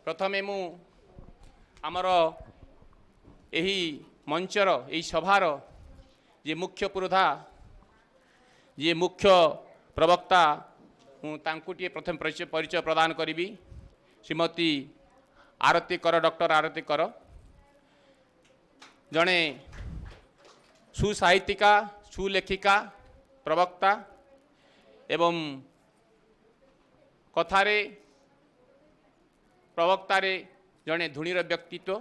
प्रथमे मु आमर यही मंचर यही सभार जे मुख्य पुरोधा जे मुख्य प्रवक्ता मुझे प्रथम परिचय प्रदान करी। श्रीमती आरती कर, डॉक्टर आरती कर जड़े सुसाहित्यिका, सुलेखिका, प्रवक्ता एवं कथारे प्रवक्तारे जड़े धुनीर व्यक्तित्व।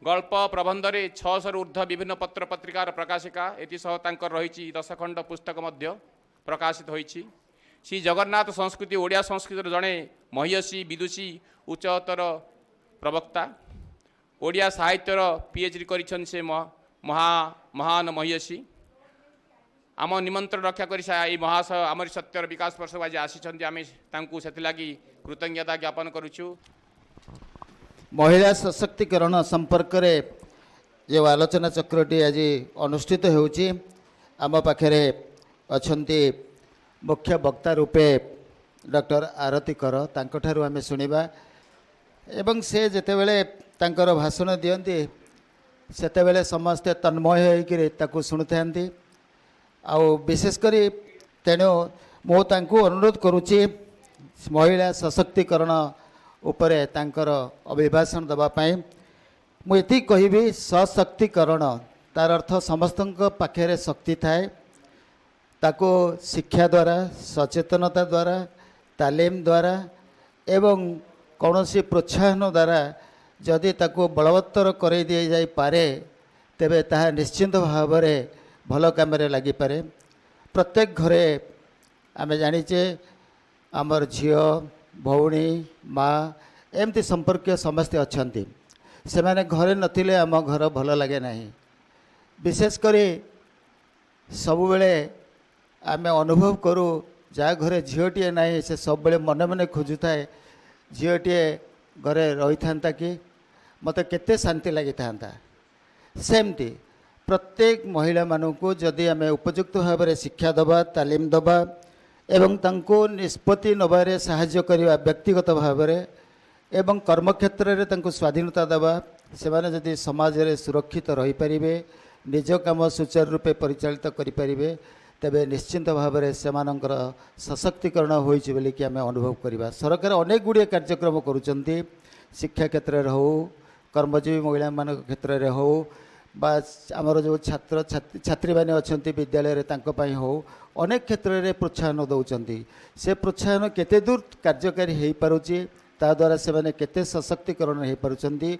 गल्प प्रबंधरे 600 ऊर्ध्व विभिन्न पत्र पत्रिकार प्रकाशिका एसह रही 10 खंड पुस्तक मध्य प्रकाशित होईछि। श्री जगन्नाथ संस्कृति ओडिया संस्कृति जड़े महिषी विदुषी उच्चतर प्रवक्ता। ओडिया साहित्यर पीएचडी करिछन से महान महिषी। आम निमंत्रण रक्षा कर महाशय आमर सत्यर विकास वर्ष आज आसी आम से कृतज्ञता ज्ञापन करुचु। महिला सशक्तिकरण संपर्क रे जो आलोचना चक्रटी आज अनुष्ठित होउची आम पाखरे अछंती मुख्य वक्ता रूपे डॉक्टर आरती कर तांकठारु आमे सुनिबा एवं से जेतेबेले तांकर भाषण दियंती सेतेबेले समस्ते तन्मय होइकरी ताकू सुनुथांती। आउ विशेष करी तेणु मो तांकू अनुरोध करुची महिला सशक्तिकरण उपरे तांकर अभिभाषण दबा पाई। मु एति कहिबी सशक्तिकरण तार अर्थ समस्तଙ୍କ पाखरे शक्ति थाए ताको शिक्षा द्वारा, सचेतनता द्वारा, तालीम द्वारा एवं कौनसी प्रोत्साहन द्वारा जदि ताको बलवत्तर कर दी जाई पारे तेबे ताहा निश्चिंत भाव में भल काम लगी पारे। प्रत्येक घरे आमे जानिचे आमर झियो भौणी माँ एमती संपर्क समस्ते अच्छी से माने घरे नथिले आम घर भल लगे नहीं। विशेष करी सबुबले आमे अनुभव करूँ जहाँ घरे झीटे ना से सब बड़े मन मन खोजु थाए झीटे घरे रही था कि मत केते शांति लगी था। सेमती प्रत्येक महिला मानू जदि आमे उपयुक्त भाव में शिक्षा दबा, तालीम दबा एवं तांको निष्पत्ति नबारे साहाय्य करवा व्यक्तिगत भाव में एवं कर्मक्षेत्र में तांको स्वाधीनता दबा से माने जदि समाज रे सुरक्षित रही पारिबे, निज काम सुचारू रूपे परिचालित करि पारिबे तेबे निश्चिंत भाव में सेमानंकर सशक्तिकरण होइछि बोली कि आमे अनुभव करवा। सरकार अनेक गुड़िए कार्यक्रम करुचंती शिक्षा क्षेत्र में हो, कर्मजीवी महिला मान क्षेत्र में हो बा आमर जो छात्र छात्री मैंने अच्छा विद्यालय तांको हो अनेक क्षेत्र में प्रोत्साहन दौरान से प्रोत्साहन केते दूर कार्यकारी हो पारुची ता द्वारा से माने केते सशक्तिकरण हो पारुचंती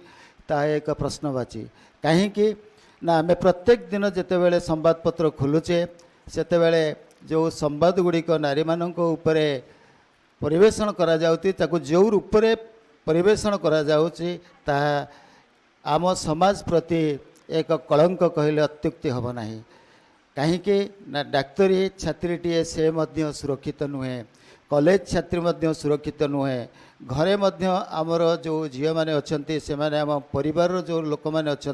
ता एक प्रश्नवाची। कहीं ना आमे प्रत्येक दिन जितेबाला संवादपत्र खोलुचे सेतेबाला जो संवाद गुड़िक नारी मानक उपरे परिवेषण करा जाउती ताकू जो रूप में परिवेषण करा जाउची ताहा आम समाज प्रति एक कलंक कहले अत्युक्ति हम ना। कहीं ना डाक्तरी छात्रीटीए से मध्य सुरक्षित नुहे, कॉलेज छात्री मध्य सुरक्षित नुहे, घरे मध्य आमर जो झील मैंने अच्छा से माने आम परिवार जो लोक मैंने अच्छा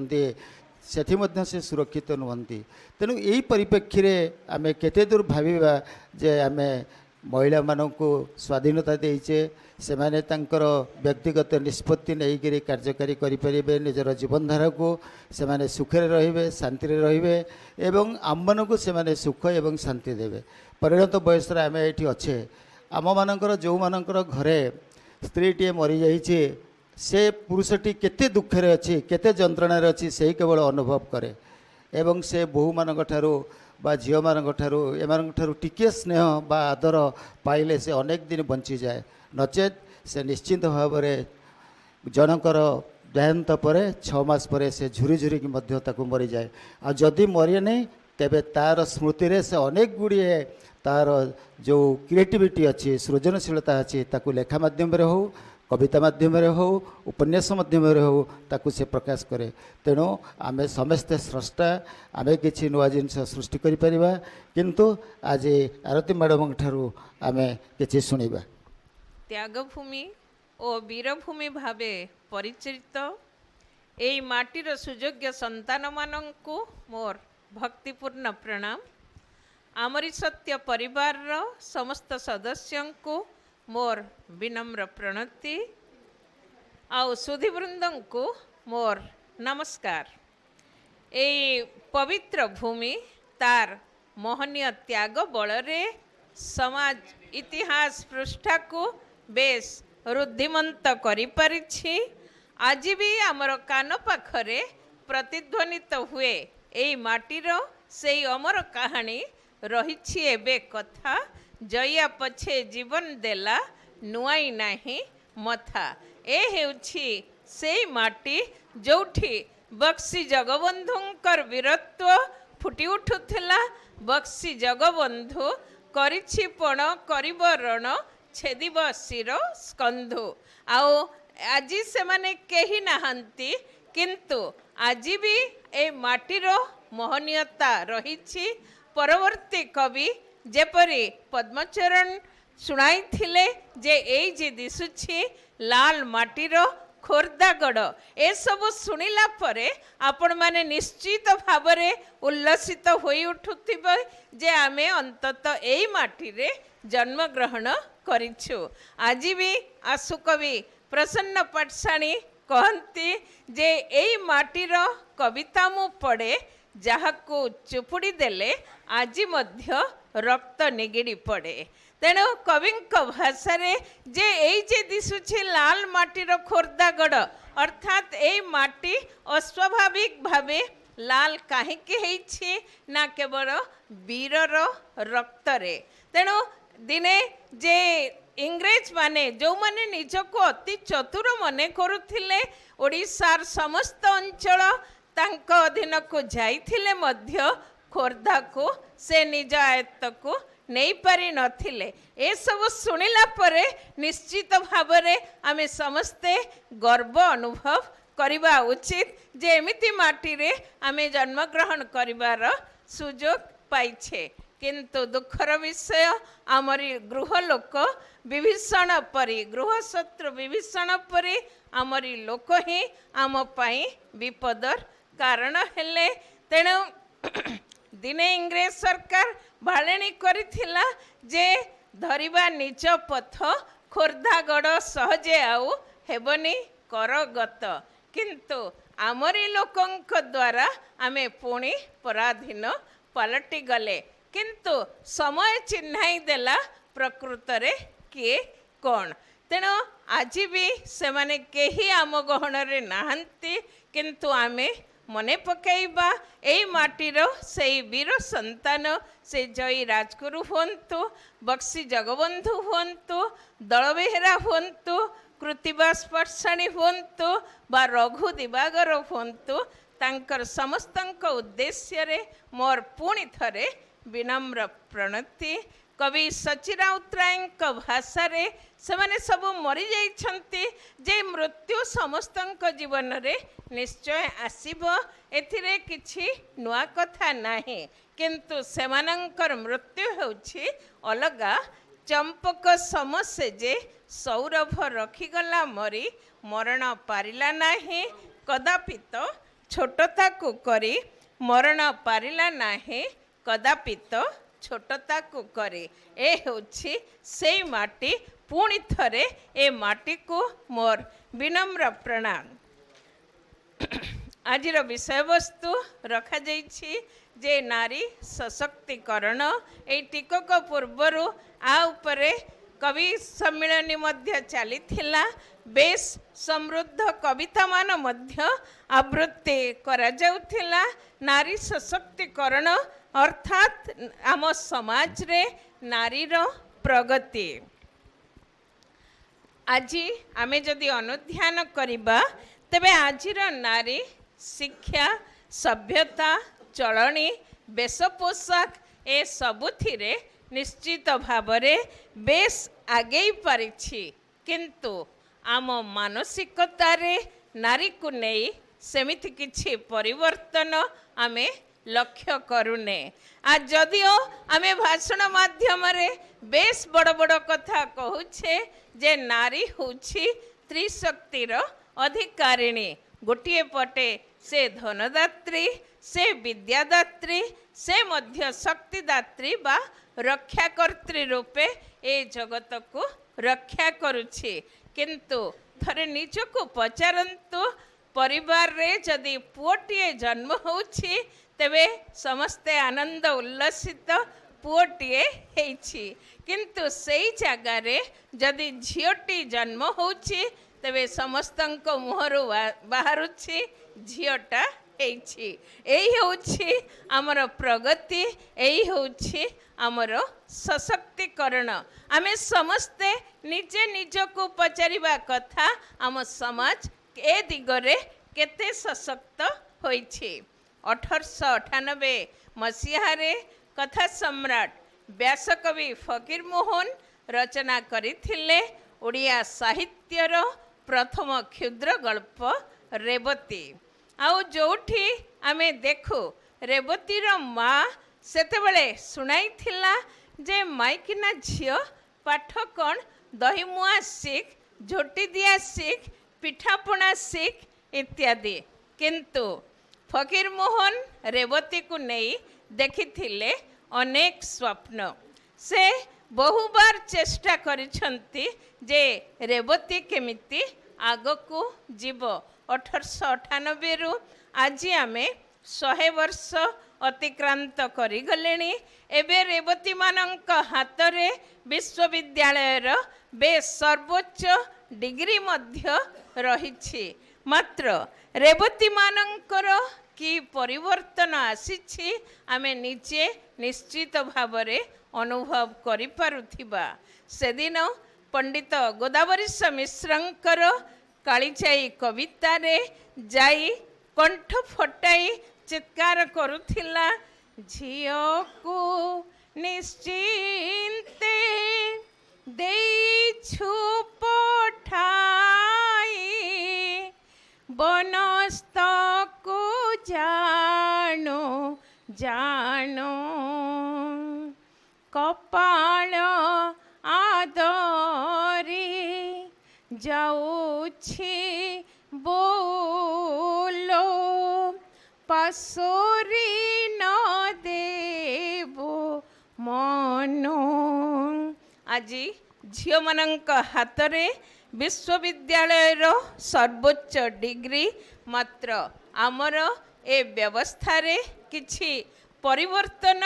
सेठी मध्य से सुरक्षित नुहंती। तेणु यही परिप्रेक्षी में आमे केते दूर भाविबा जे आमे महिला मानू स्वाधीनता देचे से माने तांकर व्यक्तिगत निष्पत्ति नहीं करी कार्यकारी करें, निजर जीवनधारा को से माने सुखरे रहिबे, शांति रहिबे एवं आम मानू से माने सुख एवं शांति देवे। परिणत बयस आमे एठी अच्छे आम मानकर जो मानकर घरे स्त्रीटीए मरी जाइए से पुरुषटी केते दुखरे अच्छी केते जंत्रणार अच्छी से केवल अनुभव करे एवं से बहु मानक ठारू बा झील मानक ठारू एमानक ठारू टिके स्नेह बा आदर पाइले से अनेक दिन बंची जाए, नचेत से निश्चिंत भाव में जनकर देहांत पर 6 मास पर से झुरी झुरी की मध्य ताकू मरी जाए। आ जदि मरे नहीं तेबे तार स्मृति रे से अनेक गुड़िए तार जो क्रिएटिविटी अच्छी सृजनशीलता अच्छी ताकू लेखा माध्यम रे हो, कविता माध्यम हो, उपन्यास माध्यम हो ताकू से प्रकाश करे। तेणु आमे समस्ते स्रष्टा आमे किछि नुआ जिनस सृष्टि करि परिबा किंतु आज आरती मैडम ठारू आमे किछि सुनिबा। त्यागभूमि और वीरभूमि भावे परिचित एई माटीर सुयोग्य संतान मानंकु मोर भक्तिपूर्ण प्रणाम। आमरी सत्य परिवार समस्त सदस्यों को मोर विनम्र प्रणति। ଆଉ ସୁଧୀବୃନ୍ଦଙ୍କୁ ମୋର ନମସ୍କାର। ଏଇ ପବିତ୍ର ଭୂମି ତାର ମହନୀୟ ତ୍ୟାଗ ବଳରେ ସମାଜ ଇତିହାସ ପୃଷ୍ଠାକୁ ବେଶ ରୁଦ୍ଧିମନ୍ତ କରିପାରିଛି। ଆଜି ବି ଆମର କାନ ପାଖରେ ପ୍ରତିଧ୍ୱନିତ ହୁଏ ଏଇ ମାଟିର ସେଇ ଅମର କାହାଣୀ ରହିଛି ଏବେ କଥା। ଜୟା ପଛେ ଜୀବନ ଦେଲା ନୁଆଇ ନାହିଁ ମଥା। ଏ ହେଉଛି ସେଇ ମାଟି ଯେଉଁଠି ବକ୍ସି ଜଗବନ୍ଧୁଙ୍କର ବୀରତ୍ୱ ଫୁଟି ଉଠୁଥିଲା। ବକ୍ସି ଜଗବନ୍ଧୁ କରିଛି ପଣ କରିବ ରଣ ଛେଦିବ ଶିର ସ୍କନ୍ଧୁ। ଆଉ ଆଜି ସେମାନେ କେହି ନାହାନ୍ତି, କିନ୍ତୁ ଆଜି ବି ଏ ମାଟିର ମହନୀୟତା ରହିଛି। ପରବର୍ତ୍ତୀ କବି ଯେପରି ପଦ୍ମଚରଣ ଶୁଣାଇଥିଲେ ଯେ ଏଇ ଯେ ଦିଶୁଛି ଲାଲ ମାଟିର ଖୋର୍ଦ୍ଧାଗଡ଼। ଏସବୁ ଶୁଣିଲା ପରେ ଆପଣମାନେ ନିଶ୍ଚିତ ଭାବରେ ଉଲ୍ଲସିତ ହୋଇ ଉଠୁଥିବେ ଯେ ଆମେ ଅନ୍ତତଃ ଏଇ ମାଟିରେ ଜନ୍ମଗ୍ରହଣ କରିଛୁ। ଆଜି ବି ଆଶୁକବି ପ୍ରସନ୍ନ ପାଟ୍ଟଶାଣୀ କହନ୍ତି ଯେ ଏଇ ମାଟିର କବିତା ମୁଁ ପଢ଼େ, ଯାହାକୁ ଚୁପୁଡ଼ି ଦେଲେ ଆଜି ମଧ୍ୟ ରକ୍ତ ନିଗିଡ଼ି ପଡ଼େ। ତେଣୁ କବିଙ୍କ ଭାଷାରେ ଯେ ଏଇ ଯେ ଦିଶୁଛି ଲାଲ ମାଟିର ଖୋର୍ଦ୍ଧାଗଡ଼, ଅର୍ଥାତ୍ ଏଇ ମାଟି ଅସ୍ୱାଭାବିକ ଭାବେ ଲାଲ କାହିଁକି ହେଇଛି ନା କେବଳ ବୀରର ରକ୍ତରେ। ତେଣୁ ଦିନେ ଯେ ଇଂରେଜ ମାନେ ଯେଉଁମାନେ ନିଜକୁ ଅତି ଚତୁର ମନେ କରୁଥିଲେ, ଓଡ଼ିଶାର ସମସ୍ତ ଅଞ୍ଚଳ ତାଙ୍କ ଅଧୀନକୁ ଯାଇଥିଲେ ମଧ୍ୟ ଖୋର୍ଦ୍ଧାକୁ ସେ ନିଜ ଆୟତ୍ତକୁ ନେଇପାରି ନଥିଲେ। ଏସବୁ ଶୁଣିଲା ପରେ ନିଶ୍ଚିତ ଭାବରେ ଆମେ ସମସ୍ତେ ଗର୍ବ ଅନୁଭବ କରିବା ଉଚିତ ଯେ ଏମିତି ମାଟିରେ ଆମେ ଜନ୍ମଗ୍ରହଣ କରିବାର ସୁଯୋଗ ପାଇଛେ। କିନ୍ତୁ ଦୁଃଖର ବିଷୟ, ଆମରି ଗୃହ ଲୋକ ବିଭୀଷଣ ପରି, ଗୃହଶତ୍ରୁ ବିଭୀଷଣ ପରି ଆମରି ଲୋକ ହିଁ ଆମ ପାଇଁ ବିପଦର କାରଣ ହେଲେ। ତେଣୁ ଦିନେ ଇଂରେଜ ସରକାର ଭାଳେଣି କରିଥିଲା ଯେ ଧରିବା ନିଜ ପଥ, ଖୋର୍ଦ୍ଧାଗଡ଼ ସହଜେ ଆଉ ହେବନି କରଗତ। କିନ୍ତୁ ଆମରି ଲୋକଙ୍କ ଦ୍ୱାରା ଆମେ ପୁଣି ପରାଧୀନ ପାଲଟି ଗଲେ। କିନ୍ତୁ ସମୟ ଚିହ୍ନାଇ ଦେଲା ପ୍ରକୃତରେ କିଏ କ'ଣ। ତେଣୁ ଆଜି ବି ସେମାନେ କେହି ଆମ ଗହଣରେ ନାହାନ୍ତି, କିନ୍ତୁ ଆମେ ମନେ ପକାଇବା ଏଇ ମାଟିର ସେଇ ବୀର ସନ୍ତାନ, ସେ ଜୟୀ ରାଜଗୁରୁ ହୁଅନ୍ତୁ, ବକ୍ସି ଜଗବନ୍ଧୁ ହୁଅନ୍ତୁ, ଦଳବେହେରା ହୁଅନ୍ତୁ, କୃତିବାସ ପାଟ୍ଟଶାଣୀ ହୁଅନ୍ତୁ ବା ରଘୁ ଦିବାକର ହୁଅନ୍ତୁ, ତାଙ୍କର ସମସ୍ତଙ୍କ ଉଦ୍ଦେଶ୍ୟରେ ମୋର ପୁଣି ଥରେ ବିନମ୍ର ପ୍ରଣତି। କବି ସଚୀ ରାଉତରାୟଙ୍କ ଭାଷାରେ ସେମାନେ ସବୁ ମରିଯାଇଛନ୍ତି ଯେ ମୃତ୍ୟୁ ସମସ୍ତଙ୍କ ଜୀବନରେ ନିଶ୍ଚୟ ଆସିବ, ଏଥିରେ କିଛି ନୂଆ କଥା ନାହିଁ। କିନ୍ତୁ ସେମାନଙ୍କର ମୃତ୍ୟୁ ହେଉଛି ଅଲଗା। ଚମ୍ପକ ସମ ସେ ଯେ ସୌରଭ ରଖିଗଲା ମରି, ମରଣ ପାରିଲା ନାହିଁ କଦାପି ତ ଛୋଟ ତାକୁ କରି, ମରଣ ପାରିଲା ନାହିଁ କଦାପି ତ ଛୋଟ ତାକୁ କରି। ଏ ହେଉଛି ସେଇ ମାଟି। ପୁଣି ଥରେ ଏ ମାଟିକୁ ମୋର ବିନମ୍ର ପ୍ରଣାମ। ଆଜିର ବିଷୟବସ୍ତୁ ରଖାଯାଇଛି ଯେ ନାରୀ ସଶକ୍ତିକରଣ। ଏଇ ଟିକକ ପୂର୍ବରୁ ଆ ଉପରେ କବି ସମ୍ମିଳନୀ ମଧ୍ୟ ଚାଲିଥିଲା। ବେଶ ସମୃଦ୍ଧ କବିତାମାନ ମଧ୍ୟ ଆବୃତ୍ତି କରାଯାଉଥିଲା। ନାରୀ ସଶକ୍ତିକରଣ ଅର୍ଥାତ୍ ଆମ ସମାଜରେ ନାରୀର ପ୍ରଗତି। ଆଜି ଆମେ ଯଦି ଅନୁଧ୍ୟାନ କରିବା, ତେବେ ଆଜିର ନାରୀ ଶିକ୍ଷା, ସଭ୍ୟତା, ଚଳଣି, ବେଶ ପୋଷାକ ଏ ସବୁଥିରେ ନିଶ୍ଚିତ ଭାବରେ ବେଶ ଆଗେଇ ପାରିଛି। କିନ୍ତୁ ଆମ ମାନସିକତାରେ ନାରୀକୁ ନେଇ ସେମିତି କିଛି ପରିବର୍ତ୍ତନ ଆମେ ଲକ୍ଷ୍ୟ କରୁନେ। ଯଦିଓ ଆମେ ଭାଷଣ ମାଧ୍ୟମରେ ବେଶ ବଡ଼ ବଡ଼ କଥା କହୁଛେ ଯେ ନାରୀ ହେଉଛି ତ୍ରିଶକ୍ତିର ଅଧିକାରିଣୀ। ଗୋଟିଏ ପଟେ ସେ ଧନଦାତ୍ରୀ, ସେ ବିଦ୍ୟାଦାତ୍ରୀ, ସେ ମଧ୍ୟ ଶକ୍ତିଦାତ୍ରୀ ବା ରକ୍ଷାକର୍ତ୍ରୀ ରୂପେ ଏ ଜଗତକୁ ରକ୍ଷା କରୁଛି। କିନ୍ତୁ ଥରେ ନିଜକୁ ପଚାରନ୍ତୁ, ପରିବାରରେ ଯଦି ପୁଅଟିଏ ଜନ୍ମ ହେଉଛି ତେବେ ସମସ୍ତେ ଆନନ୍ଦ ଉଲ୍ଲସିତ ପୁଅଟିଏ ହେଇଛି, କିନ୍ତୁ ସେଇ ଜାଗାରେ ଯଦି ଝିଅଟି ଜନ୍ମ ହେଉଛି ତେବେ ସମସ୍ତଙ୍କ ମୁହଁରୁ ବାହାରୁଛି ଝିଅଟା ହେଇଛି। ଏଇ ହେଉଛି ଆମର ପ୍ରଗତି, ଏଇ ହେଉଛି ଆମର ସଶକ୍ତିକରଣ। ଆମେ ସମସ୍ତେ ନିଜେ ନିଜକୁ ପଚାରିବା କଥା, ଆମ ସମାଜ ଏ ଦିଗରେ କେତେ ସଶକ୍ତ ହୋଇଛି। 1898 ମସିହାରେ କଥା ସମ୍ରାଟ ବ୍ୟାସକବି ଫକୀରମୋହନ ରଚନା କରିଥିଲେ ଓଡ଼ିଆ ସାହିତ୍ୟର ପ୍ରଥମ କ୍ଷୁଦ୍ର ଗଳ୍ପ ରେବତୀ। ଆଉ ଯେଉଁଠି ଆମେ ଦେଖୁ ରେବତୀର ମା ସେତେବେଳେ ଶୁଣାଇଥିଲା ଯେ ମାଇକିନା ଝିଅ ପାଠ କ'ଣ, ଦହିମୁଆ ଶିଖ, ଝୋଟି ଦିଆ ଶିଖ, ପିଠାପଣା ଶିଖ ଇତ୍ୟାଦି। କିନ୍ତୁ ଫକୀରମୋହନ ରେବତୀକୁ ନେଇ ଦେଖିଥିଲେ ଅନେକ ସ୍ୱପ୍ନ। ସେ ବହୁବାର ଚେଷ୍ଟା କରିଛନ୍ତି ଯେ ରେବତୀ କେମିତି ଆଗକୁ ଯିବ। 1898ରୁ ଆଜି ଆମେ 100 ବର୍ଷ ଅତିକ୍ରାନ୍ତ କରିଗଲେଣି। ଏବେ ରେବତୀମାନଙ୍କ ହାତରେ ବିଶ୍ୱବିଦ୍ୟାଳୟର ସର୍ବୋଚ୍ଚ ଡିଗ୍ରୀ ମଧ୍ୟ ରହିଛି। ମାତ୍ର ରେବତୀମାନଙ୍କର କି ପରିବର୍ତ୍ତନ ଆସିଛି ଆମେ ନିଜେ ନିଶ୍ଚିତ ଭାବରେ ଅନୁଭବ କରିପାରୁଥିବା। ସେଦିନ ପଣ୍ଡିତ ଗୋଦାବରୀଶ ମିଶ୍ରଙ୍କର କାଳିଜାଇ କବିତାରେ ଯାଇ କଣ୍ଠ ଫଟାଇ ଚିତ୍କାର କରୁଥିଲା, ଝିଅକୁ ନିଶ୍ଚିନ୍ତେ ଦେଇଛୁ ପଠାଇ, ବନସ୍ତକୁ ଜାଣୁ ଜାଣୁ, କପାଳ ଆଦରି ଯାଉଛି ବୋଲୋ, ପାଶୋରି ନ ଦେବୁ ମନ। ଆଜି ଝିଅମାନଙ୍କ ହାତରେ ବିଶ୍ୱବିଦ୍ୟାଳୟର ସର୍ବୋଚ୍ଚ ଡିଗ୍ରୀ। ମାତ୍ର ଆମର ଏ ବ୍ୟବସ୍ଥାରେ କିଛି ପରିବର୍ତ୍ତନ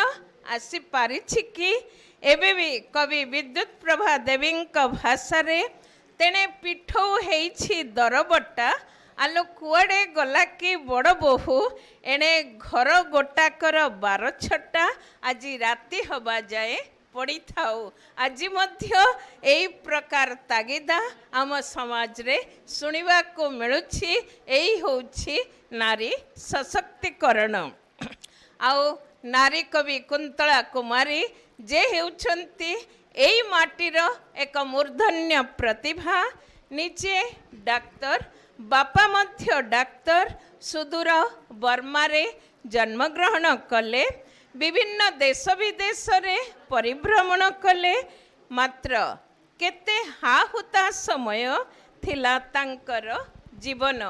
ଆସିପାରିଛି କି? ଏବେ ବି କବି ବିଦ୍ୟୁତ ପ୍ରଭା ଦେବୀଙ୍କ ଭାଷାରେ, ତେଣେ ପିଠଉ ହେଇଛି ଦରବଟା, ଆଲୋ କୁଆଡ଼େ ଗଲା କି ବଡ଼ ବୋହୂ, ଏଣେ ଘର ଗୋଟାକର 12 ଛଟା, ଆଜି ରାତି ହେବା ଯାଏ ପଡ଼ିଥାଉ। ଆଜି ମଧ୍ୟ ଏଇ ପ୍ରକାର ତାଗିଦା ଆମ ସମାଜରେ ଶୁଣିବାକୁ ମିଳୁଛି। ଏଇ ହେଉଛି ନାରୀ ସଶକ୍ତିକରଣ। ଆଉ ନାରୀ କବି କୁନ୍ତଳା କୁମାରୀ ଯେ ହେଉଛନ୍ତି ଏଇ ମାଟିର ଏକ ମୂର୍ଦ୍ଧନ୍ୟ ପ୍ରତିଭା। ନିଜେ ଡାକ୍ତର, ବାପା ମଧ୍ୟ ଡାକ୍ତର, ସୁଦୂର ବର୍ମାରେ ଜନ୍ମଗ୍ରହଣ କଲେ, ବିଭିନ୍ନ ଦେଶ ବିଦେଶରେ ପରିଭ୍ରମଣ କଲେ। ମାତ୍ର କେତେ ହାହୁତା ସମୟ ଥିଲା ତାଙ୍କର ଜୀବନ।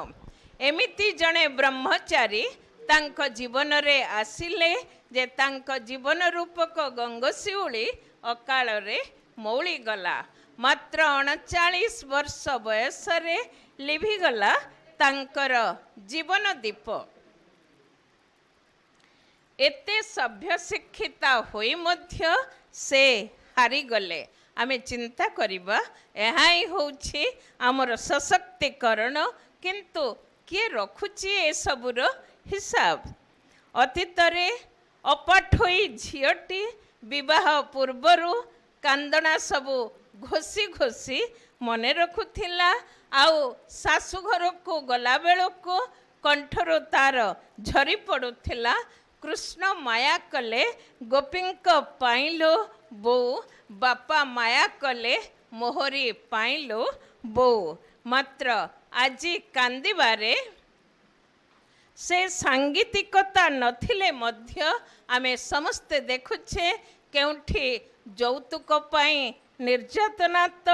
ଏମିତି ଜଣେ ବ୍ରହ୍ମଚାରୀ ତାଙ୍କ ଜୀବନରେ ଆସିଲେ ଯେ ତାଙ୍କ ଜୀବନ ରୂପକ ଗଙ୍ଗଶିଉଳି ଅକାଳରେ ମଉଳିଗଲା। ମାତ୍ର 39 ବର୍ଷ ବୟସରେ ଲିଭିଗଲା ତାଙ୍କର ଜୀବନ ଦୀପ। ଏତେ ସଭ୍ୟ ଶିକ୍ଷିତା ହୋଇ ମଧ୍ୟ ସେ ହାରିଗଲେ। ଆମେ ଚିନ୍ତା କରିବା, ଏହା ହିଁ ହେଉଛି ଆମର ସଶକ୍ତିକରଣ। କିନ୍ତୁ କିଏ ରଖୁଛି ଏସବୁର ହିସାବ? ଅତୀତରେ ଅପାଠୋଇ ଝିଅଟି ବିବାହ ପୂର୍ବରୁ କାନ୍ଦଣା ସବୁ ଘୋଷି ଘୋଷି ମନେ ରଖୁଥିଲା, ଆଉ ଶାଶୁଘରକୁ ଗଲାବେଳକୁ କଣ୍ଠରୁ ତାର ଝରି ପଡ଼ୁଥିଲା, କୃଷ୍ଣ ମାୟା କଲେ ଗୋପୀଙ୍କ ପାଇଁଲୋ ବୋଉ, ବାପା ମାୟା କଲେ ମୋହରି ପାଇଁଲୋ ବୋଉ। ମାତ୍ର ଆଜି କାନ୍ଦିବାରେ ସେ ସାଙ୍ଗୀତିକତା ନଥିଲେ ମଧ୍ୟ ଆମେ ସମସ୍ତେ ଦେଖୁଛେ କେଉଁଠି ଯୌତୁକ ପାଇଁ ନିର୍ଯାତନା, ତ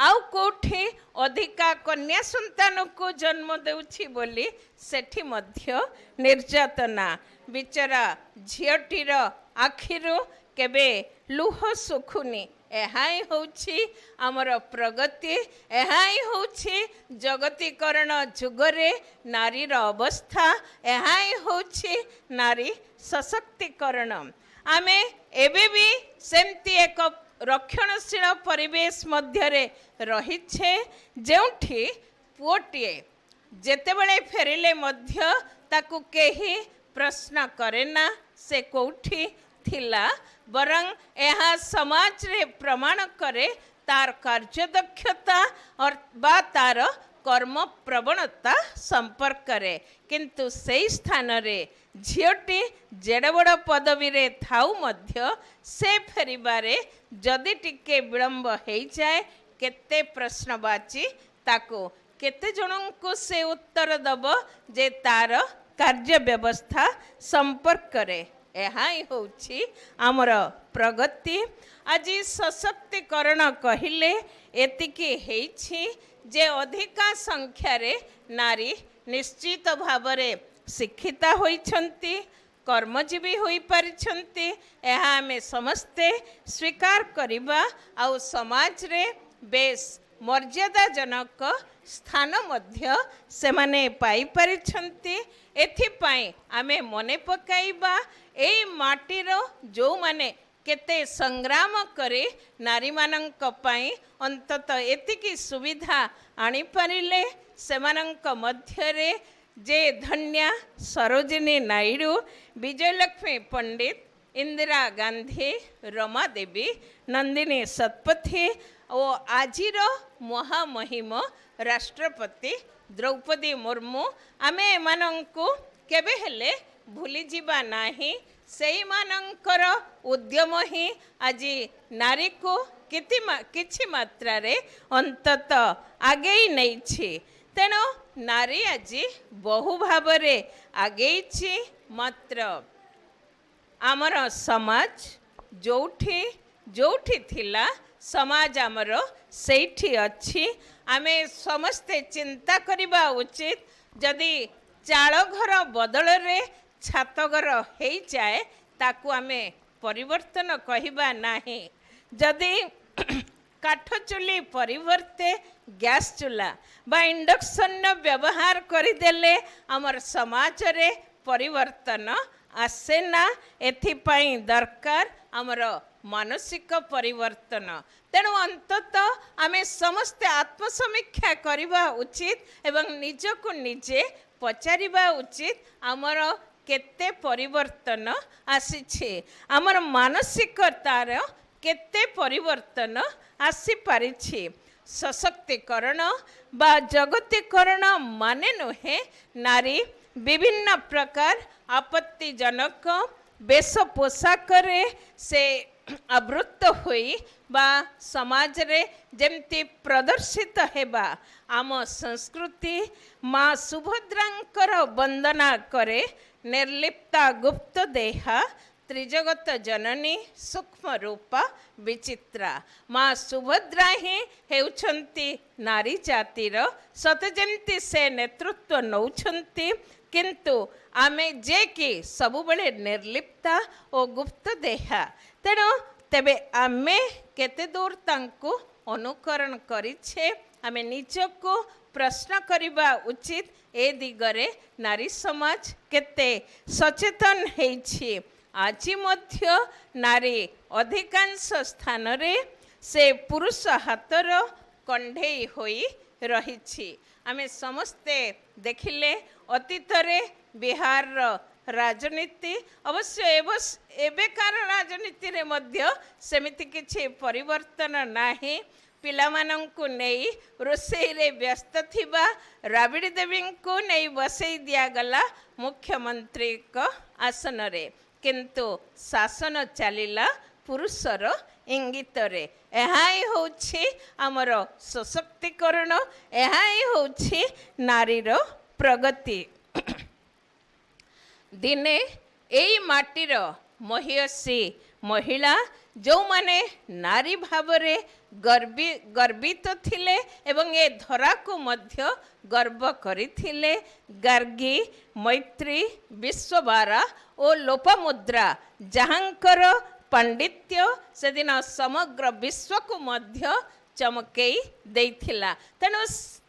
ଆଉ କେଉଁଠି ଅଧିକା କନ୍ୟା ସନ୍ତାନକୁ ଜନ୍ମ ଦେଉଛି ବୋଲି ସେଠି ମଧ୍ୟ ନିର୍ଯାତନା। ବିଚରା ଝିଅଟିର ଆଖିରୁ କେବେ ଲୁହ ଶୁଖୁନି। ଏହା ହିଁ ହେଉଛି ଆମର ପ୍ରଗତି, ଏହା ହିଁ ହେଉଛି ଜଗତୀକରଣ ଯୁଗରେ ନାରୀର ଅବସ୍ଥା, ଏହା ହିଁ ହେଉଛି ନାରୀ ସଶକ୍ତିକରଣ। ଆମେ ଏବେ ବି ସେମିତି ଏକ ରକ୍ଷଣଶୀଳ ପରିବେଶ ମଧ୍ୟରେ ରହିଛେ, ଯେଉଁଠି ପୁଅଟିଏ ଯେତେବେଳେ ଫେରିଲେ ମଧ୍ୟ ତାକୁ କେହି ପ୍ରଶ୍ନ କରେ ନା ସେ କେଉଁଠି ଥିଲା, ବରଂ ଏହା ସମାଜରେ ପ୍ରମାଣ କରେ ତାର କାର୍ଯ୍ୟଦକ୍ଷତା ବା ତାର କର୍ମ ପ୍ରବଣତା ସମ୍ପର୍କରେ। କିନ୍ତୁ ସେହି ସ୍ଥାନରେ ଝିଅଟି ଯେଡ଼େ ବଡ଼ ପଦବୀରେ ଥାଉ ମଧ୍ୟ ସେ ଫେରିବାରେ ଯଦି ଟିକେ ବିଳମ୍ବ ହେଇଯାଏ, କେତେ ପ୍ରଶ୍ନବାଚୀ ତାକୁ କେତେ ଜଣଙ୍କୁ ସେ ଉତ୍ତର ଦେବ ଯେ ତାର କାର୍ଯ୍ୟ ବ୍ୟବସ୍ଥା ସମ୍ପର୍କରେ। ଏହା ହିଁ ହେଉଛି ଆମର ପ୍ରଗତି। ଆଜି ସଶକ୍ତିକରଣ କହିଲେ ଏତିକି ହେଇଛି ଯେ ଅଧିକା ସଂଖ୍ୟାରେ ନାରୀ ନିଶ୍ଚିତ ଭାବରେ ଶିକ୍ଷିତ ହୋଇଛନ୍ତି, କର୍ମଜୀବୀ ହୋଇପାରିଛନ୍ତି। ଏହା ଆମେ ସମସ୍ତେ ସ୍ୱୀକାର କରିବା, ଆଉ ସମାଜରେ ବେଶ ମର୍ଯ୍ୟାଦାଜନକ ସ୍ଥାନ ମଧ୍ୟ ସେମାନେ ପାଇପାରିଛନ୍ତି। ଏଥିପାଇଁ ଆମେ ମନେ ପକାଇବା ଏଇ ମାଟିର ଯେଉଁମାନେ କେତେ ସଂଗ୍ରାମ କରି ନାରୀମାନଙ୍କ ପାଇଁ ଅନ୍ତତଃ ଏତିକି ସୁବିଧା ଆଣିପାରିଲେ, ସେମାନଙ୍କ ମଧ୍ୟରେ ଯେ ଧନ୍ୟା ସରୋଜିନୀ ନାଇଡୁ, ବିଜୟଲକ୍ଷ୍ମୀ ପଣ୍ଡିତ, ଇନ୍ଦିରା ଗାନ୍ଧୀ, ରମା ଦେବୀ, ନନ୍ଦିନୀ ଶତପଥୀ ଓ ଆଜିର ମହାମହିମ ରାଷ୍ଟ୍ରପତି ଦ୍ରୌପଦୀ ମୁର୍ମୁ, ଆମେ ଏମାନଙ୍କୁ କେବେ ହେଲେ ଭୁଲିଯିବା ନାହିଁ। ସେଇମାନଙ୍କର ଉଦ୍ୟମ ହିଁ ଆଜି ନାରୀକୁ କିଛି ମାତ୍ରାରେ ଅନ୍ତତଃ ଆଗେଇ ନେଇଛି। ତେଣୁ ନାରୀ ଆଜି ବହୁ ଭାବରେ ଆଗେଇଛି। ମାତ୍ର ଆମର ସମାଜ ଯେଉଁଠି ଥିଲା, ସମାଜ ଆମର ସେଇଠି ଅଛି। ଆମେ ସମସ୍ତେ ଚିନ୍ତା କରିବା ଉଚିତ, ଯଦି ଚାଳ ଘର ବଦଳରେ ଛାତଘର ହେଇଯାଏ ତାକୁ ଆମେ ପରିବର୍ତ୍ତନ କହିବା ନାହିଁ। ଯଦି କାଠ ଚୁଲି ପରିବର୍ତ୍ତେ ଗ୍ୟାସ୍ ଚୁଲା ବା ଇଣ୍ଡକ୍ସନ୍ର ବ୍ୟବହାର କରିଦେଲେ ଆମର ସମାଜରେ ପରିବର୍ତ୍ତନ ଆସେ ନା। ଏଥିପାଇଁ ଦରକାର ଆମର ମାନସିକ ପରିବର୍ତ୍ତନ। ତେଣୁ ଅନ୍ତତଃ ଆମେ ସମସ୍ତେ ଆତ୍ମସମୀକ୍ଷା କରିବା ଉଚିତ ଏବଂ ନିଜକୁ ନିଜେ ପଚାରିବା ଉଚିତ ଆମର କେତେ ପରିବର୍ତ୍ତନ ଆସିଛି, ଆମର ମାନସିକତାର କେତେ ପରିବର୍ତ୍ତନ ଆସିପାରିଛି। ସଶକ୍ତିକରଣ ବା ଜଗତୀକରଣ ମାନେ ନୁହେଁ ନାରୀ ବିଭିନ୍ନ ପ୍ରକାର ଆପତ୍ତିଜନକ ବେଶ ପୋଷାକରେ ସେ ଆବୃତ ହୋଇ ବା ସମାଜରେ ଯେମିତି ପ୍ରଦର୍ଶିତ ହେବା। ଆମ ସଂସ୍କୃତି ମା ସୁଭଦ୍ରାଙ୍କର ବନ୍ଦନା କରେ, ନିର୍ଲିପ୍ତା ଗୁପ୍ତ ଦେହା ତ୍ରିଜଗତ ଜନନୀ ସୂକ୍ଷ୍ମ ରୂପା ବିଚିତ୍ରା। ମା ସୁଭଦ୍ରା ହିଁ ହେଉଛନ୍ତି ନାରୀ ଜାତିର, ସତେ ଯେମିତି ସେ ନେତୃତ୍ୱ ନେଉଛନ୍ତି, କିନ୍ତୁ ଆମେ ଯେ କି ସବୁବେଳେ ନିର୍ଲିପ୍ତା ଓ ଗୁପ୍ତ ଦେହା। ତେଣୁ ତେବେ ଆମେ କେତେ ଦୂର ତାଙ୍କୁ ଅନୁକରଣ କରିଛେ, ଆମେ ନିଜକୁ ପ୍ରଶ୍ନ କରିବା ଉଚିତ। ଏ ଦିଗରେ ନାରୀ ସମାଜ କେତେ ସଚେତନ ହେଇଛି। ଆଜି ମଧ୍ୟ ନାରୀ ଅଧିକାଂଶ ସ୍ଥାନରେ ସେ ପୁରୁଷ ହାତର କଣ୍ଢେଇ ହୋଇ ରହିଛି। ଆମେ ସମସ୍ତେ ଦେଖିଲେ ଅତୀତରେ ବିହାରର ରାଜନୀତି, ଅବଶ୍ୟ ଏବେକାର ରାଜନୀତିରେ ମଧ୍ୟ ସେମିତି କିଛି ପରିବର୍ତ୍ତନ ନାହିଁ। ପିଲାମାନଙ୍କୁ ନେଇ ରୋଷେଇରେ ବ୍ୟସ୍ତ ଥିବା ରାବିଡ଼ି ଦେବୀଙ୍କୁ ନେଇ ବସେଇ ଦିଆଗଲା ମୁଖ୍ୟମନ୍ତ୍ରୀଙ୍କ ଆସନରେ, କିନ୍ତୁ ଶାସନ ଚାଲିଲା ପୁରୁଷର ଇଙ୍ଗିତରେ। ଏହା ହିଁ ହେଉଛି ଆମର ସଶକ୍ତିକରଣ, ଏହା ହିଁ ହେଉଛି ନାରୀର ପ୍ରଗତି। ଦିନେ ଏଇ ମାଟିର ମହିୟସୀ ମହିଳା ଯେଉଁମାନେ ନାରୀ ଭାବରେ ଗର୍ବିତ ଥିଲେ ଏବଂ ଏ ଧରାକୁ ମଧ୍ୟ ଗର୍ବ କରିଥିଲେ, ଗାର୍ଗୀ, ମୈତ୍ରୀ, ବିଶ୍ୱବାରା ଓ ଲୋପାମୁଦ୍ରା, ଯାହାଙ୍କର ପାଣ୍ଡିତ୍ୟ ସେଦିନ ସମଗ୍ର ବିଶ୍ୱକୁ ମଧ୍ୟ ଚମକେଇ ଦେଇଥିଲା। ତେଣୁ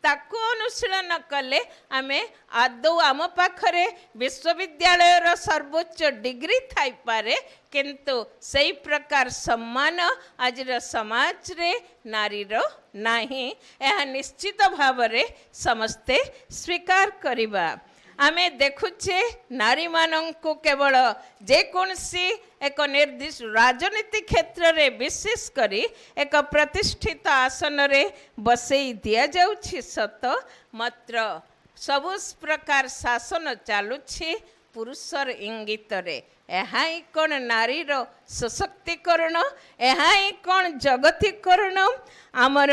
ତାକୁ ଅନୁଶୀଳନ କଲେ ଆମେ ଆଦୌ ଆମ ପାଖରେ ବିଶ୍ୱବିଦ୍ୟାଳୟର ସର୍ବୋଚ୍ଚ ଡିଗ୍ରୀ ଥାଇପାରେ, କିନ୍ତୁ ସେଇ ପ୍ରକାର ସମ୍ମାନ ଆଜିର ସମାଜରେ ନାରୀର ନାହିଁ। ଏହା ନିଶ୍ଚିତ ଭାବରେ ସମସ୍ତେ ସ୍ୱୀକାର କରିବା। ଆମେ ଦେଖୁଛେ ନାରୀମାନଙ୍କୁ କେବଳ ଯେକୌଣସି ଏକ ନିର୍ଦ୍ଦିଷ୍ଟ ରାଜନୀତି କ୍ଷେତ୍ରରେ ବିଶେଷ କରି ଏକ ପ୍ରତିଷ୍ଠିତ ଆସନରେ ବସେଇ ଦିଆଯାଉଛି ସତ, ମାତ୍ର ସବୁ ପ୍ରକାର ଶାସନ ଚାଲୁଛି ପୁରୁଷର ଇଙ୍ଗିତରେ। ଏହା ହିଁ କ'ଣ ନାରୀର ସଶକ୍ତିକରଣ? ଏହା ହିଁ କ'ଣ ଜଗତୀକରଣ? ଆମର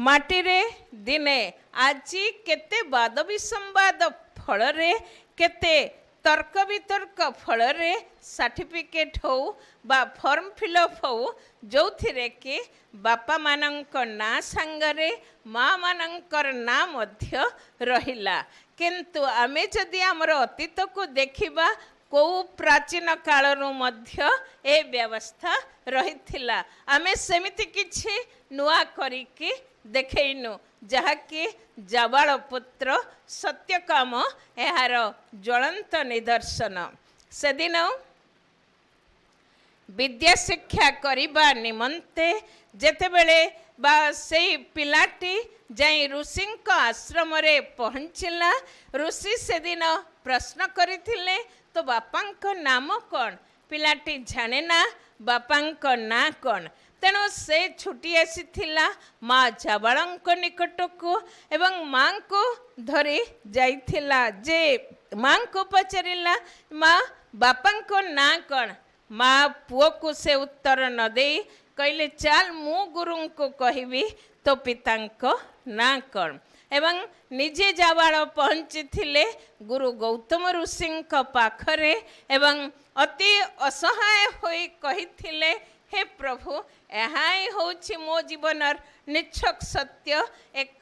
ମାଟିରେ ଦିନେ ଆଜି କେତେ ବାଦ ବିସମ୍ବାଦ ଫଳରେ, କେତେ ତର୍କ ବିତର୍କ ଫଳରେ ସାର୍ଟିଫିକେଟ୍ ହେଉ ବା ଫର୍ମ ଫିଲ୍ଅପ୍ ହେଉ, ଯେଉଁଥିରେ କି ବାପାମାନଙ୍କ ନାଁ ସାଙ୍ଗରେ ମାଆମାନଙ୍କର ନାଁ ମଧ୍ୟ ରହିଲା। କିନ୍ତୁ ଆମେ ଯଦି ଆମର ଅତୀତକୁ ଦେଖିବା, କେଉଁ ପ୍ରାଚୀନ କାଳରୁ ମଧ୍ୟ ଏ ବ୍ୟବସ୍ଥା ରହିଥିଲା। ଆମେ ସେମିତି କିଛି ନୂଆ କରିକି ଦେଖେଇନୁ, ଯାହାକି ଜାବାଳ ପୁତ୍ର ସତ୍ୟକାମ ଏହାର ଜ୍ୱଳନ୍ତ ନିଦର୍ଶନ। ସେଦିନ ବିଦ୍ୟା ଶିକ୍ଷା କରିବା ନିମନ୍ତେ ଯେତେବେଳେ ବା ସେଇ ପିଲାଟି ଯାଇ ଋଷିଙ୍କ ଆଶ୍ରମରେ ପହଞ୍ଚିଲା, ଋଷି ସେଦିନ ପ୍ରଶ୍ନ କରିଥିଲେ, ତୋ ବାପାଙ୍କ ନାମ କ'ଣ? ପିଲାଟି ଜାଣେ ନା ବାପାଙ୍କ ନାଁ କ'ଣ। ତେଣୁ ସେ ଛୁଟି ଆସିଥିଲା ମା ଜାବାଳଙ୍କ ନିକଟକୁ ଏବଂ ମାଙ୍କୁ ଧରି ଯାଇଥିଲା। ଯେ ମାଙ୍କୁ ପଚାରିଲା, ମା ବାପାଙ୍କ ନାଁ କ'ଣ? ମା ପୁଅକୁ ସେ ଉତ୍ତର ନ ଦେଇ କହିଲେ, ଚାଲ ମୁଁ ଗୁରୁଙ୍କୁ କହିବି ତୋ ପିତାଙ୍କ ନାଁ କ'ଣ। ଏବଂ ନିଜେ ଜାବାଳ ପହଞ୍ଚିଥିଲେ ଗୁରୁ ଗୌତମ ଋଷିଙ୍କ ପାଖରେ ଏବଂ ଅତି ଅସହାୟ ହୋଇ କହିଥିଲେ, ହେ ପ୍ରଭୁ, ଏହା ହିଁ ହେଉଛି ମୋ ଜୀବନର ନିଚ୍ଛକ ସତ୍ୟ।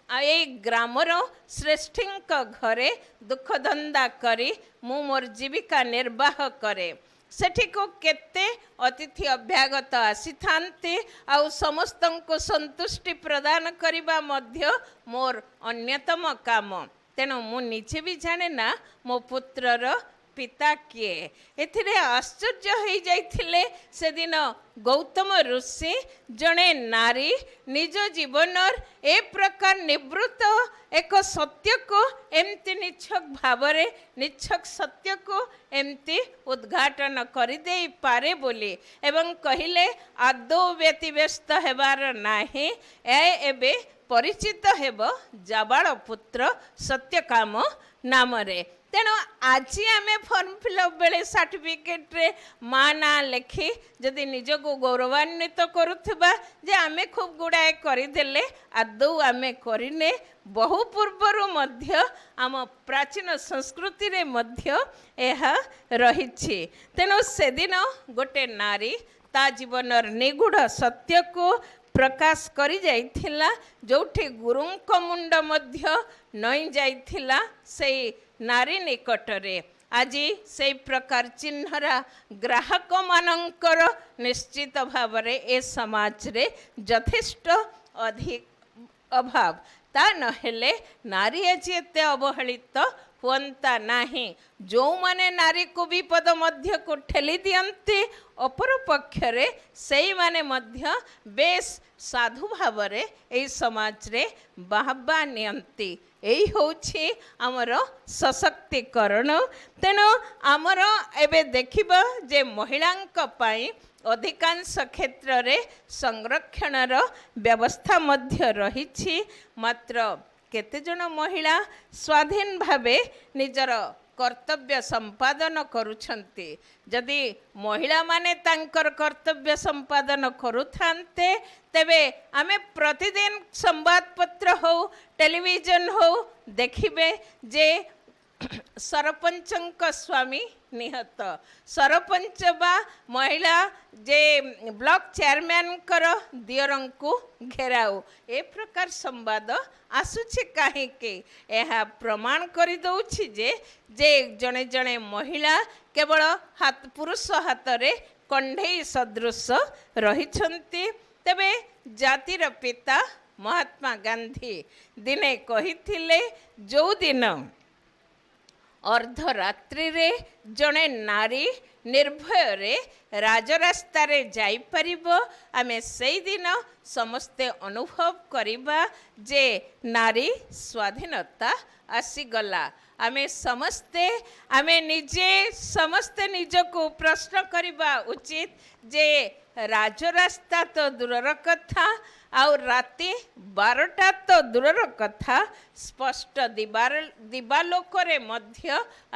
ଏଇ ଗ୍ରାମର ଶ୍ରେଷ୍ଠୀଙ୍କ ଘରେ ଦୁଃଖ ଧନ୍ଦା କରି ମୁଁ ମୋର ଜୀବିକା ନିର୍ବାହ କରେ। ସେଠିକୁ କେତେ ଅତିଥି ଅଭ୍ୟାଗତ ଆସିଥାନ୍ତି, ଆଉ ସମସ୍ତଙ୍କୁ ସନ୍ତୁଷ୍ଟି ପ୍ରଦାନ କରିବା ମଧ୍ୟ ମୋର ଅନ୍ୟତମ କାମ। ତେଣୁ ମୁଁ ନିଜେ ବି ଜାଣେ ନା ମୋ ପୁତ୍ରର ପିତା କିଏ। ଏଥିରେ ଆଶ୍ଚର୍ଯ୍ୟ ହୋଇଯାଇଥିଲେ ସେଦିନ ଗୌତମ ଋଷି। ଜଣେ ନାରୀ ନିଜ ଜୀବନର ଏ ପ୍ରକାର ନିବୃତ୍ତ ଏକ ସତ୍ୟକୁ ଏମିତି ନିଚ୍ଛକ ଭାବରେ, ନିଚ୍ଛକ ସତ୍ୟକୁ ଏମିତି ଉଦ୍ଘାଟନ କରିଦେଇପାରେ ବୋଲି ଏବଂ କହିଲେ, ଆଦୌ ବ୍ୟତିବ୍ୟସ୍ତ ହେବାର ନାହିଁ, ଏବେ ପରିଚିତ ହେବ ଜାବାଳ ପୁତ୍ର ସତ୍ୟକାମ ନାମରେ। ତେଣୁ ଆଜି ଆମେ ଫର୍ମ ଫିଲ୍ଅପ୍ ବେଳେ ସାର୍ଟିଫିକେଟ୍ରେ ମା ନାଁ ଲେଖି ଯଦି ନିଜକୁ ଗୌରବାନ୍ୱିତ କରୁଥିବା ଯେ ଆମେ ଖୁବ୍ ଗୁଡ଼ାଏ କରିଦେଲେ, ଆଦୌ ଆମେ କରିନେ। ବହୁ ପୂର୍ବରୁ ମଧ୍ୟ ଆମ ପ୍ରାଚୀନ ସଂସ୍କୃତିରେ ମଧ୍ୟ ଏହା ରହିଛି। ତେଣୁ ସେଦିନ ଗୋଟେ ନାରୀ ତା ଜୀବନର ନିଗୂଢ଼ ସତ୍ୟକୁ ପ୍ରକାଶ କରି ଯାଇଥିଲା, ଯେଉଁଠି ଗୁରୁଙ୍କ ମୁଣ୍ଡ ମଧ୍ୟ ନଇଁ ଯାଇଥିଲା ସେଇ ନାରୀ ନିକଟରେ। ଆଜି ସେଇ ପ୍ରକାର ଚିହ୍ନରା ଗ୍ରାହକମାନଙ୍କର ନିଶ୍ଚିତ ଭାବରେ ଏ ସମାଜରେ ଯଥେଷ୍ଟ ଅଭାବ। ତା ନହେଲେ ନାରୀ ଆଜି ଏତେ ଅବହେଳିତ ହୁଅନ୍ତା ନାହିଁ। ଯେଉଁମାନେ ନାରୀକୁ ବିପଦ ମଧ୍ୟକୁ ଠେଲି ଦିଅନ୍ତି, ଅପରପକ୍ଷରେ ସେଇମାନେ ମଧ୍ୟ ବେଶ ସାଧୁ ଭାବରେ ଏହି ସମାଜରେ ବାହାବା ନିଅନ୍ତି। ଏଇ ହେଉଛି ଆମର ସଶକ୍ତିକରଣ। ତେଣୁ ଆମର ଏବେ ଦେଖିବା ଯେ ମହିଳାଙ୍କ ପାଇଁ ଅଧିକାଂଶ କ୍ଷେତ୍ରରେ ସଂରକ୍ଷଣର ବ୍ୟବସ୍ଥା ମଧ୍ୟ ରହିଛି, ମାତ୍ର କେତେଜଣ ମହିଳା ସ୍ୱାଧୀନ ଭାବେ ନିଜର କର୍ତ୍ତବ୍ୟ ସମ୍ପାଦନ କରୁଛନ୍ତି। ଯଦି ମହିଳାମାନେ ତାଙ୍କର କର୍ତ୍ତବ୍ୟ ସମ୍ପାଦନ କରୁଥାନ୍ତେ, ତେବେ ଆମେ ପ୍ରତିଦିନ ସମ୍ବାଦପତ୍ର ହେଉ, ଟେଲିଭିଜନ ହେଉ, ଦେଖିବେ ଯେ ସରପଞ୍ଚଙ୍କ ସ୍ୱାମୀ ନିହତ, ସରପଞ୍ଚ ବା ମହିଳା ଯେ ବ୍ଲକ ଚେୟାରମ୍ୟାନଙ୍କର ଦିଅରଙ୍କୁ ଘେରାଉ, ଏ ପ୍ରକାର ସମ୍ବାଦ ଆସୁଛି କାହିଁକି? ଏହା ପ୍ରମାଣ କରିଦେଉଛି ଯେ ଜଣେ ଜଣେ ମହିଳା କେବଳ ପୁରୁଷ ହାତରେ କଣ୍ଢେଇ ସଦୃଶ ରହିଛନ୍ତି। ତେବେ ଜାତିର ପିତା ମହାତ୍ମା ଗାନ୍ଧୀ ଦିନେ କହିଥିଲେ, ଯେଉଁଦିନ ଅର୍ଦ୍ଧରାତ୍ରିରେ ଜଣେ ନାରୀ ନିର୍ଭୟରେ ରାଜରାସ୍ତାରେ ଯାଇପାରିବ, ଆମେ ସେଇଦିନ ସମସ୍ତେ ଅନୁଭବ କରିବା ଯେ ନାରୀ ସ୍ୱାଧୀନତା ଆସିଗଲା। ଆମେ ନିଜେ ସମସ୍ତେ ନିଜକୁ ପ୍ରଶ୍ନ କରିବା ଉଚିତ ଯେ ରାଜରାସ୍ତା ତ ଦୂରର କଥା, ଆଉ ରାତି 12ଟା ତ ଦୂରର କଥା, ସ୍ପଷ୍ଟ ଦିବାଲୋକରେ ମଧ୍ୟ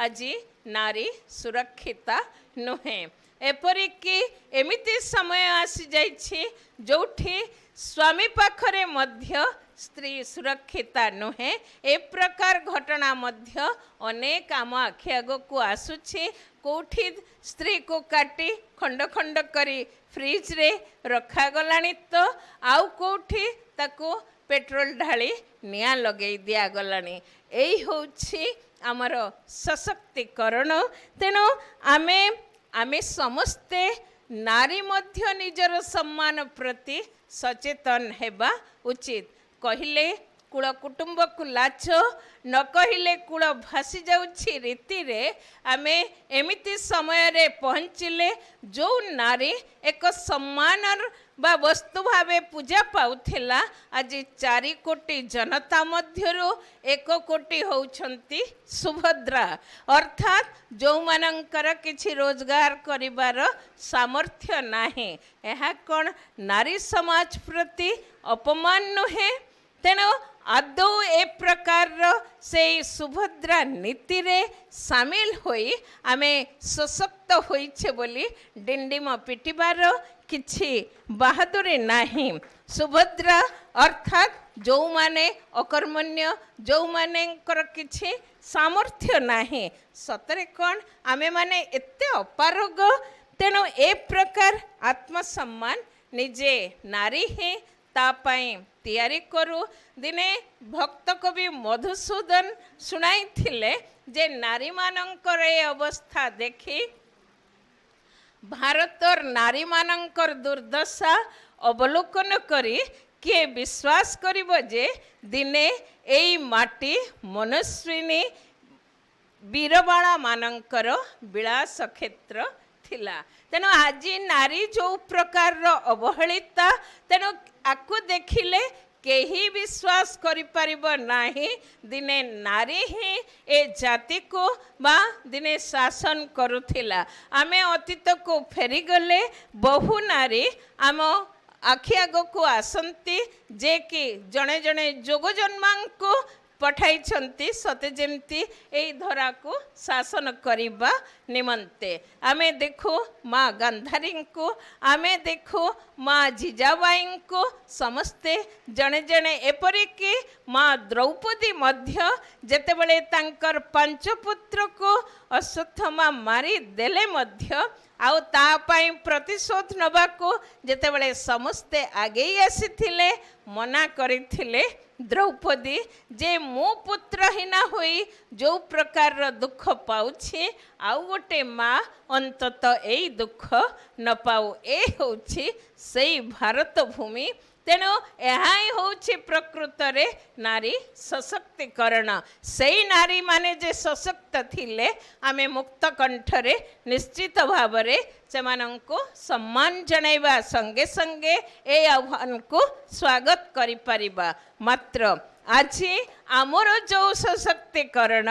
ଆଜି ନାରୀ ସୁରକ୍ଷିତ ନୁହେଁ। ଏପରିକି ଏମିତି ସମୟ ଆସିଯାଇଛି ଯେଉଁଠି ସ୍ୱାମୀ ପାଖରେ ମଧ୍ୟ ସ୍ତ୍ରୀ ସୁରକ୍ଷିତ ନୁହେଁ। ଏ ପ୍ରକାର ଘଟଣା ମଧ୍ୟ ଅନେକ ଆମ ଆଖି ଆଗକୁ ଆସୁଛି। କେଉଁଠି ସ୍ତ୍ରୀକୁ କାଟି ଖଣ୍ଡ ଖଣ୍ଡ କରି ଫ୍ରିଜରେ ରଖାଗଲାଣି ତ ଆଉ କେଉଁଠି ତାକୁ ପେଟ୍ରୋଲ ଢାଳି ନିଆଁ ଲଗେଇ ଦିଆଗଲାଣି। ଏଇ ହେଉଛି ଆମର ସଶକ୍ତିକରଣ। ତେଣୁ ଆମେ ସମସ୍ତେ ନାରୀ ମଧ୍ୟ ନିଜର ସମ୍ମାନ ପ୍ରତି ସଚେତନ ହେବା ଉଚିତ। କହିଲେ କୂଳ କୁଟୁମ୍ବକୁ ଲାଜ, ନ କହିଲେ କୂଳ ଭାସି ଯାଉଛି ରୀତିରେ ଆମେ ଏମିତି ସମୟରେ ପହଞ୍ଚିଲେ ଯେଉଁ ନାରୀ ଏକ ସମ୍ମାନର ବା ବସ୍ତୁ ଭାବେ ପୂଜା ପାଉଥିଲା, ଆଜି 4 କୋଟି ଜନତା ମଧ୍ୟରୁ 1 କୋଟି ହେଉଛନ୍ତି ସୁଭଦ୍ରା। ଅର୍ଥାତ୍ ଯେଉଁମାନଙ୍କର କିଛି ରୋଜଗାର କରିବାର ସାମର୍ଥ୍ୟ ନାହିଁ। ଏହା କ'ଣ ନାରୀ ସମାଜ ପ୍ରତି ଅପମାନ ନୁହେଁ? ତେଣୁ ଆଦୌ ଏ ପ୍ରକାରର ସେଇ ସୁଭଦ୍ରା ନୀତିରେ ସାମିଲ ହୋଇ ଆମେ ସଶକ୍ତ ହୋଇଛେ ବୋଲି ଡିଣ୍ଡିମ ପିଟିବାର କିଛି ବାହାଦୁରୀ ନାହିଁ। ସୁଭଦ୍ରା ଅର୍ଥାତ୍ ଯେଉଁମାନେ ଅକର୍ମଣ୍ୟ, ଯେଉଁମାନଙ୍କର କିଛି ସାମର୍ଥ୍ୟ ନାହିଁ। ସତରେ କ'ଣ ଆମେମାନେ ଏତେ ଅପାରଗ? ତେଣୁ ଏ ପ୍ରକାର ଆତ୍ମସମ୍ମାନ ନିଜେ ନାରୀ ହିଁ ତା ପାଇଁ ତିଆରି କରୁ। ଦିନେ ଭକ୍ତ କବି ମଧୁସୂଦନ ଶୁଣାଇଥିଲେ ଯେ ନାରୀମାନଙ୍କର ଏ ଅବସ୍ଥା ଦେଖି ଭାରତର ନାରୀମାନଙ୍କର ଦୁର୍ଦ୍ଦଶା ଅବଲୋକନ କରି କିଏ ବିଶ୍ୱାସ କରିବ ଯେ ଦିନେ ଏଇ ମାଟି ମନସ୍ୱିନୀ ବୀରବାଳାମାନଙ୍କର ବିଳାସ କ୍ଷେତ୍ର ଥିଲା। ତେଣୁ ଆଜି ନାରୀ ଯେଉଁ ପ୍ରକାରର ଅବହେଳିତା, ତେଣୁ ଆକୁ ଦେଖିଲେ କେହି ବିଶ୍ୱାସ କରିପାରିବ ନାହିଁ ଦିନେ ନାରୀ ହିଁ ଏ ଜାତିକୁ ବା ଦିନେ ଶାସନ କରୁଥିଲା। ଆମେ ଅତୀତକୁ ଫେରିଗଲେ ବହୁ ନାରୀ ଆମ ଆଖି ଆଗକୁ ଆସନ୍ତି ଯେ କି ଜଣେ ଜଣେ ଯୋଗଜନ୍ମାଙ୍କୁ ପଠାଇଛନ୍ତି ସତେ ଯେମିତି ଏହି ଧରାକୁ ଶାସନ କରିବା ନିମନ୍ତେ। ଆମେ ଦେଖୁ ମା ଗାନ୍ଧାରୀଙ୍କୁ, ଆମେ ଦେଖୁ ମା ଜିଜାବାଈଙ୍କୁ, ସମସ୍ତେ ଜଣେ ଜଣେ, ଏପରିକି ମା ଦ୍ରୌପଦୀ ମଧ୍ୟ ଯେତେବେଳେ ତାଙ୍କର 5 ପୁତ୍ରକୁ ଅଶ୍ୱତ୍ଥାମା ମାରିଦେଲେ ମଧ୍ୟ ଆଉ ତା ପାଇଁ ପ୍ରତିଶୋଧ ନେବାକୁ ଯେତେବେଳେ ସମସ୍ତେ ଆଗେଇ ଆସିଥିଲେ, ମନା କରିଥିଲେ ଦ୍ରୌପଦୀ ଯେ ମୁଁ ପୁତ୍ରହୀନା ହୋଇ ଯେଉଁ ପ୍ରକାରର ଦୁଃଖ ପାଉଛି ଆଉ ଗୋଟେ ମା ଅନ୍ତତଃ ଏଇ ଦୁଃଖ ନ ପାଉ। ଏ ହେଉଛି ସେଇ ଭାରତ ଭୂମି। ତେଣୁ ଏହା ହିଁ ହେଉଛି ପ୍ରକୃତରେ ନାରୀ ସଶକ୍ତିକରଣ। ସେଇ ନାରୀମାନେ ଯେ ସଶକ୍ତ ଥିଲେ, ଆମେ ମୁକ୍ତ କଣ୍ଠରେ ନିଶ୍ଚିତ ଭାବରେ ସେମାନଙ୍କୁ ସମ୍ମାନ ଜଣାଇବା ସଙ୍ଗେ ସଙ୍ଗେ ଏ ଆହ୍ୱାନକୁ ସ୍ୱାଗତ କରିପାରିବା। ମାତ୍ର ଆଜି ଆମର ଯେଉଁ ସଶକ୍ତିକରଣ,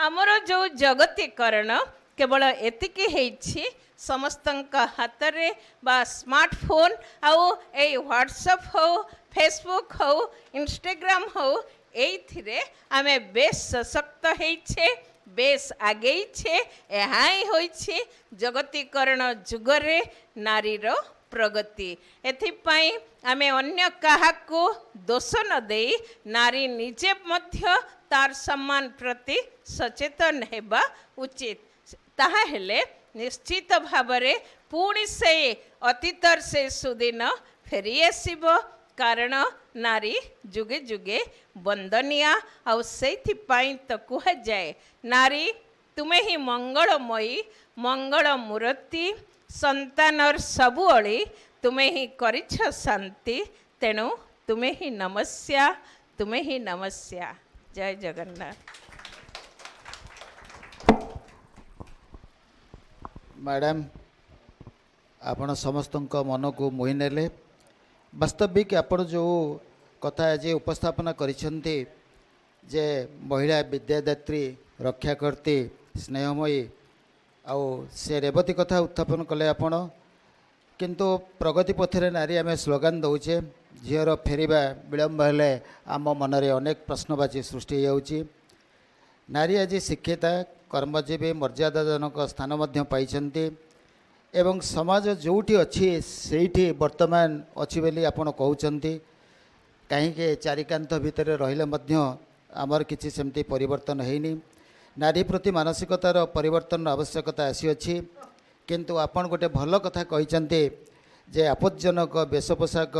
ଆମର ଯେଉଁ ଜଗତୀକରଣ କେବଳ ଏତିକି ହେଇଛି, ସମସ୍ତଙ୍କ ହାତରେ ବା ସ୍ମାର୍ଟଫୋନ୍ ଆଉ ଏଇ ହ୍ୱାଟ୍ସଆପ୍ ହଉ, ଫେସବୁକ୍ ହଉ, ଇନଷ୍ଟାଗ୍ରାମ ହଉ, ଏଇଥିରେ ଆମେ ବେଶ ସଶକ୍ତ ହେଇଛେ, ବେଶ ଆଗେଇଛେ। ଏହା ହିଁ ହୋଇଛି ଜଗତୀକରଣ ଯୁଗରେ ନାରୀର ପ୍ରଗତି। ଏଥିପାଇଁ ଆମେ ଅନ୍ୟ କାହାକୁ ଦୋଷ ନ ଦେଇ ନାରୀ ନିଜେ ମଧ୍ୟ ତାର ସମ୍ମାନ ପ୍ରତି ସଚେତନ ହେବା ଉଚିତ। ତାହା ହେଲେ ନିଶ୍ଚିତ ଭାବରେ ପୁଣି ସେ ଅତୀତର ସେ ସୁଦିନ ଫେରିଆସିବ। କାରଣ ନାରୀ ଯୁଗେ ଯୁଗେ ବନ୍ଦନିଆ। ଆଉ ସେଇଥିପାଇଁ ତ କୁହାଯାଏ, ନାରୀ ତୁମେ ହିଁ ମଙ୍ଗଳମୟୀ, ମଙ୍ଗଳ ମୂରତି, संतानर सबुअली तुमे ही करिछ शांति तेणु तुमे ही नमस्या तुमे ही नमस्या। जय जगन्नाथ। मैडम आपण समस्त मन को मोहि नेले। वास्तविक आपण जो कथा आज उपस्थापना करिसेंती जे महिला विद्यादात्री रक्षाकर्ती स्नेहमयी आउ से रेवती कथा उत्थापन कले आपण किंतु प्रगति पथरे नारी आम स्लोगान दौचे झीर फेरिबा विलम्ब हेले आम मनरे अनेक प्रश्नवाची सृष्टि होउची। नारी आज शिक्षिता कर्मजीवी मर्यादाजनक स्थान मध्य पाइछन्ती एवं समाज जोटी अच्छी सेठी वर्तमान अच्छी बोली आपण कहउचंती। कहीं चारिकांत भितर रहिले मध्य आमर किछि सेमती परिवर्तन हैनी। नारी प्रति मानसिकतार परिवर्तन आवश्यकता आसी किंतु आपण गोटे भल कथा कहते जे आपत्जनक वेश पोशाक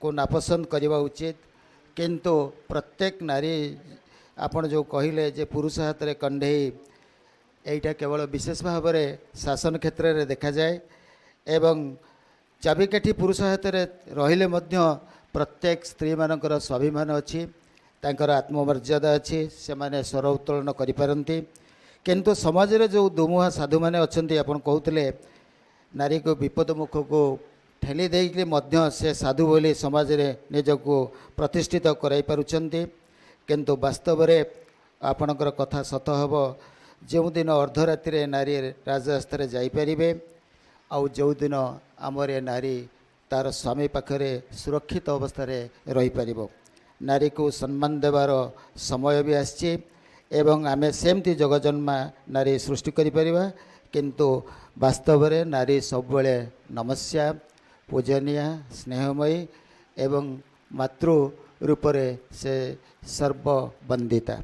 को नापसंद करवा उचित किंतु प्रत्येक नारी आपण जो कहले जे पुरुष हाथ रे कंढेई एटा केवल विशेष भाव में शासन क्षेत्र में देखा जाए एवं चाबिकाठी पुरुष हाथ में रहिले मध्य प्रत्येक स्त्री मानकर स्वाभिमान अच्छी तांकर आत्ममर्यादा अच्छी से माने स्वर उत्तोलन करिपारंती किंतु समाज रे जो दुमुहा साधु माने अछंती आपण कहउतले नारी को विपद मुख को ठेली देइके मध्य से साधु बोली समाज रे निजको प्रतिष्ठित कराई पारुचंती किंतु वास्तव रे आपणकर कथा सत हबो जो दिन अर्धरात्रि नारी राजरास्तार जाइपारे आउ जो दिन आमर नारी तार स्वामी पाखरे सुरक्षित अवस्था रही पार नारी को सम्मान देवार समय भी आसी एवं आमे सेमती जगजन्मा नारी सृष्टि करिपरिबा किंतु वास्तव रे नारी सब बेले नमस्या पूजनीय स्नेहमयी एवं मातृ रूप से सर्ववंदिता।